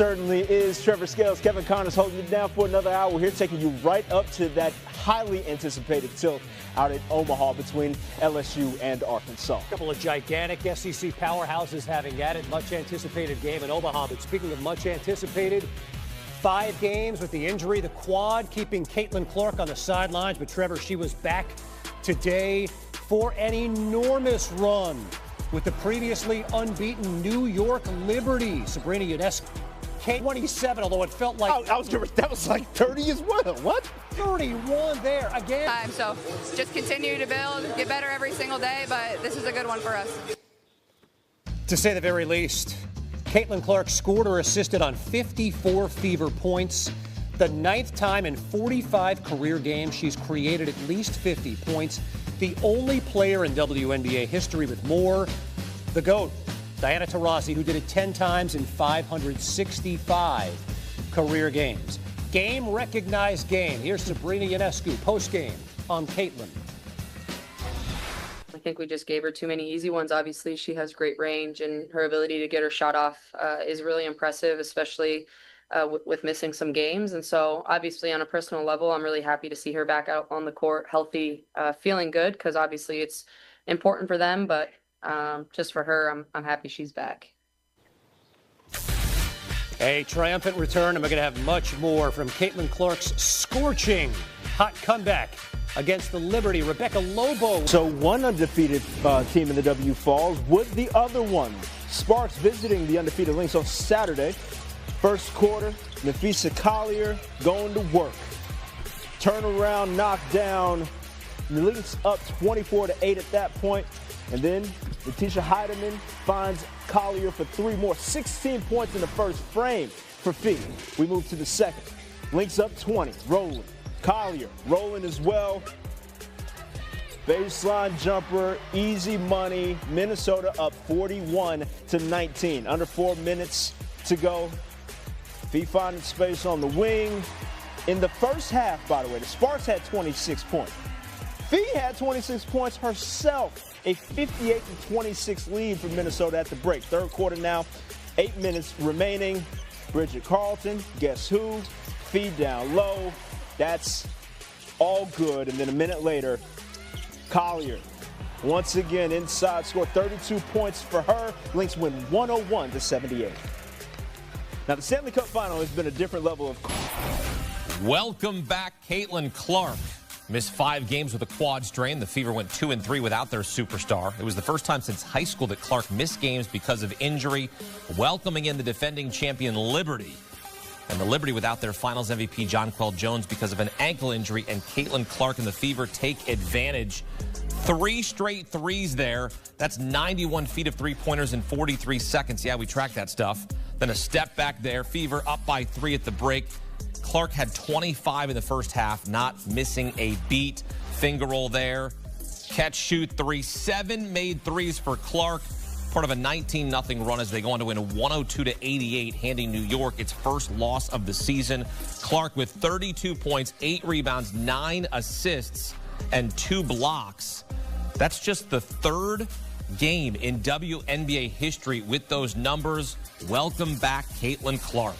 certainly is. Trevor Scales, Kevin Connors holding you down for another hour. We're here taking you right up to that highly anticipated tilt out at Omaha between LSU and Arkansas. A couple of gigantic SEC powerhouses having at it. Much anticipated game in Omaha. But speaking of much anticipated, 5 games with the injury, the quad, keeping Caitlin Clark on the sidelines. But Trevor, she was back today for an enormous run with the previously unbeaten New York Liberty. Sabrina Ionescu, K27, although it felt like that was like 30 as well. What? 31 there again. So just continue to build, get better every single day, but this is a good one for us. To say the very least, Caitlin Clark scored or assisted on 54 Fever points. The 9th time in 45 career games she's created at least 50 points. The only player in WNBA history with more, the GOAT, Diana Taurasi, who did it 10 times in 565 career games. Game-recognized game. Here's Sabrina Ionescu, post-game on Caitlin. I think we just gave her too many easy ones. Obviously, she has great range, and her ability to get her shot off is really impressive, especially with missing some games. And so obviously on a personal level, I'm really happy to see her back out on the court, healthy, feeling good, because obviously it's important for them. But just for her, I'm happy she's back. A triumphant return, and we're going to have much more from Caitlin Clark's scorching hot comeback against the Liberty. Rebecca Lobo. So one undefeated team in the W falls. Would the other one? Sparks visiting the undefeated Lynx on Saturday. First quarter, Nafisa Collier going to work. Turnaround, knockdown. The Lynx up 24-8 at that point. And then Letitia Heidemann finds Collier for 3 more. 16 points in the first frame for Fee. We move to the second. Lynx up 20, rolling. Collier rolling as well. Baseline jumper, easy money. Minnesota up 41-19. Under 4 minutes to go. Fee finding space on the wing. In the first half, by the way, the Sparks had 26 points. Fee had 26 points herself. A 58-26 lead for Minnesota at the break. Third quarter now, 8 minutes remaining. Bridget Carlton, guess who? Fee down low. That's all good. And then a minute later, Collier once again inside, scored 32 points for her. Lynx win 101-78. Now, the Stanley Cup final has been a different level of. Welcome back, Caitlin Clark. Missed 5 games with a quad strain. The Fever went 2-3 without their superstar. It was the first time since high school that Clark missed games because of injury. Welcoming in the defending champion Liberty. And the Liberty without their finals MVP Jonquel Jones because of an ankle injury. And Caitlin Clark and the Fever take advantage. 3 straight threes there. That's 91 feet of three-pointers in 43 seconds. Yeah, we tracked that stuff. Then a step back there. Fever up by 3 at the break. Clark had 25 in the first half, not missing a beat. Finger roll there. Catch, shoot, 3. 7 made threes for Clark. Part of a 19-0 run as they go on to win 102-88, handing New York its first loss of the season. Clark with 32 points, 8 rebounds, 9 assists, and 2 blocks. That's just the 3rd game in WNBA history with those numbers. Welcome back, Caitlin Clark.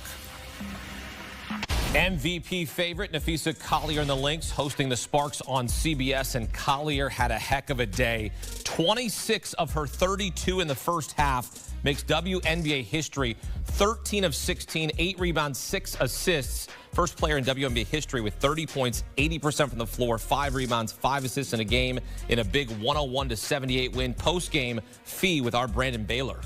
MVP favorite Nafisa Collier and the Lynx hosting the Sparks on CBS, and Collier had a heck of a day. 26 of her 32 in the first half makes WNBA history. 13 of 16, 8 rebounds, 6 assists. First player in WNBA history with 30 points, 80% from the floor, 5 rebounds, 5 assists in a game in a big 101-78 win. Post-game, Fee with our Brandon Baylor.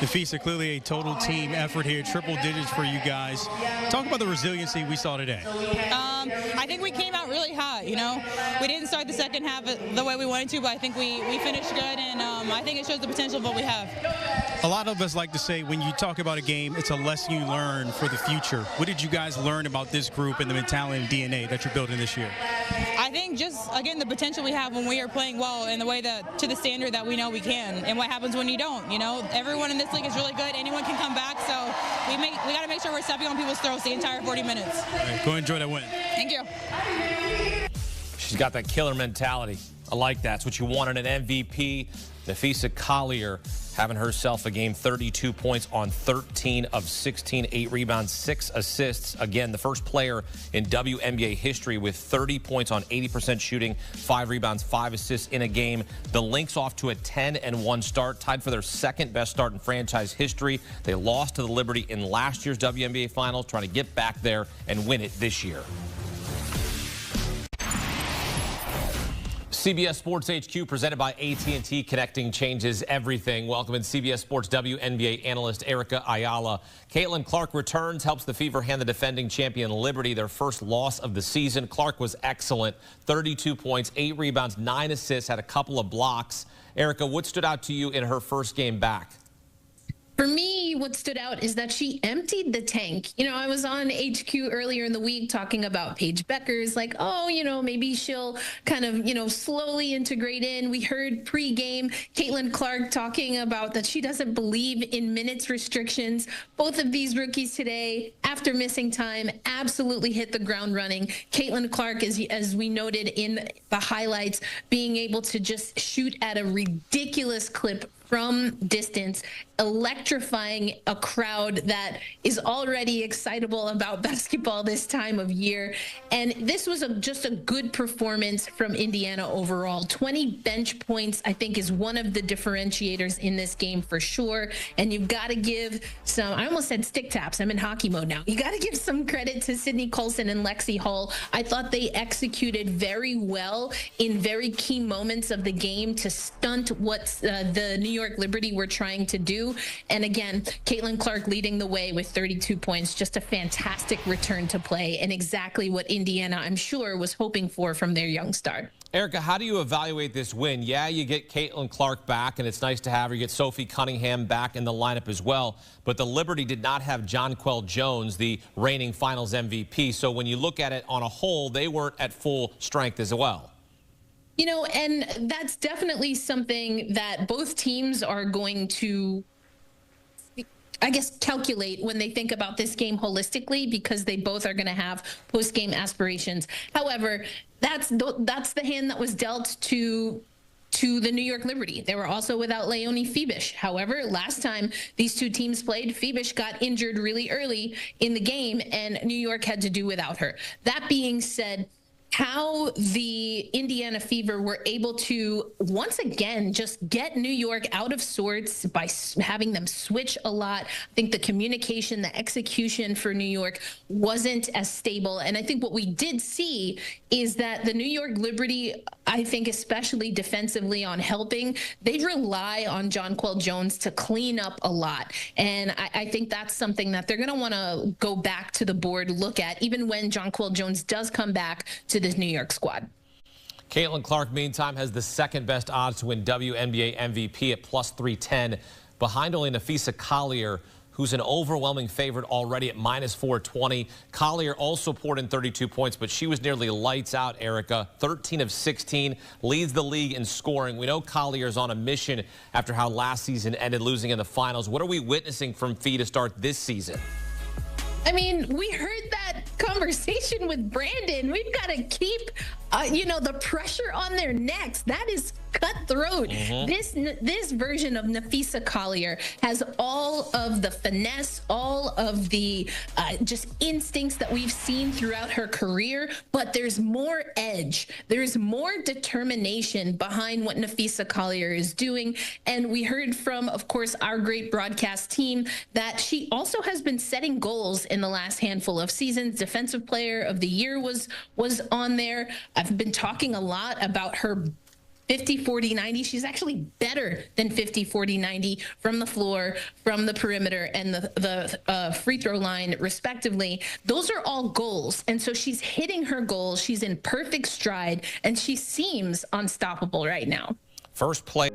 Nafisa, clearly a total team effort here, triple digits for you guys. Talk about the resiliency we saw today. I think we came out really hot, you know. We didn't start the second half the way we wanted to, but I think we finished good, and I think it shows the potential of what we have. A lot of us like to say when you talk about a game, it's a lesson you learn for the future. What did you guys learn about this group and the mentality and DNA that you're building this year? I think just, again, the potential we have when we are playing well and the way that, to the standard that we know we can, and what happens when you don't, you know. Everyone in this league is really good. Anyone can come back, so we got to make sure we're stepping on people's throats the entire 40 minutes. All right, go enjoy that win. Thank you. She's got that killer mentality. I like that. It's what you want in an MVP. Nafisa Collier having herself a game, 32 points on 13 of 16, 8 rebounds, 6 assists. Again, the first player in WNBA history with 30 points on 80% shooting, 5 rebounds, 5 assists in a game. The Lynx off to a 10-1 start, tied for their second best start in franchise history. They lost to the Liberty in last year's WNBA Finals, trying to get back there and win it this year. CBS Sports HQ presented by AT&T. Connecting changes everything. Welcome in CBS Sports WNBA analyst Erica Ayala. Caitlin Clark returns, helps the Fever hand the defending champion Liberty their first loss of the season. Clark was excellent. 32 points, 8 rebounds, 9 assists, had a couple of blocks. Erica, what stood out to you in her first game back? For me, what stood out is that she emptied the tank. You know, I was on HQ earlier in the week talking about Paige Beckers, like, oh, you know, maybe she'll kind of, you know, slowly integrate in. We heard pre-game Caitlin Clark talking about that she doesn't believe in minutes restrictions. Both of these rookies today, after missing time, absolutely hit the ground running. Caitlin Clark, as we noted in the highlights, being able to just shoot at a ridiculous clip from distance, electrifying a crowd that is already excitable about basketball this time of year. And this was just a good performance from Indiana overall. 20 bench points, I think, is one of the differentiators in this game for sure. And you've got to give some, I almost said stick taps. I'm in hockey mode now. You got to give some credit to Sydney Colson and Lexi Hall. I thought they executed very well in very key moments of the game to stunt what the New York Liberty were trying to do. And again, Caitlin Clark leading the way with 32 points, just a fantastic return to play and exactly what Indiana, I'm sure, was hoping for from their young star. Erica, how do you evaluate this win? Yeah, you get Caitlin Clark back, and it's nice to have her. You get Sophie Cunningham back in the lineup as well. But the Liberty did not have Jonquel Jones, the reigning finals MVP. So when you look at it on a whole, they weren't at full strength as well. You know, and that's definitely something that both teams are going to, I guess, calculate when they think about this game holistically, because they both are going to have post-game aspirations. However, that's the hand that was dealt to the New York Liberty. They were also without Leonie Febish. However, last time these two teams played, Febish got injured really early in the game, and New York had to do without her. That being said, how the Indiana Fever were able to once again just get New York out of sorts by having them switch a lot. I think the communication, the execution for New York wasn't as stable. And I think what we did see is that the New York Liberty, I think especially defensively on helping, they rely on Jonquel Jones to clean up a lot. And I think that's something that they're going to want to go back to the board, look at, even when Jonquel Jones does come back to this New York squad. Caitlin Clark, meantime, has the second best odds to win WNBA MVP at plus 310, behind only Nafisa Collier, who's an overwhelming favorite already at minus 420. Collier also poured in 32 points, but she was nearly lights out, Erica. 13 of 16, leads the league in scoring. We know Collier's on a mission after how last season ended, losing in the finals. What are we witnessing from Fee to start this season? I mean, we heard that conversation with Brandon. We've got to keep, you know, the pressure on their necks. That is cutthroat. This version of Nafisa Collier has all of the finesse, all of the just instincts that we've seen throughout her career, but there's more edge. There's more determination behind what Nafisa Collier is doing. And we heard from, of course, our great broadcast team that she also has been setting goals in the last handful of seasons. Defensive Player of the Year was on there. I've been talking a lot about her 50-40-90. She's actually better than 50-40-90 from the floor, from the perimeter, and the free throw line, respectively. Those are all goals. And so she's hitting her goals. She's in perfect stride, and she seems unstoppable right now. First play.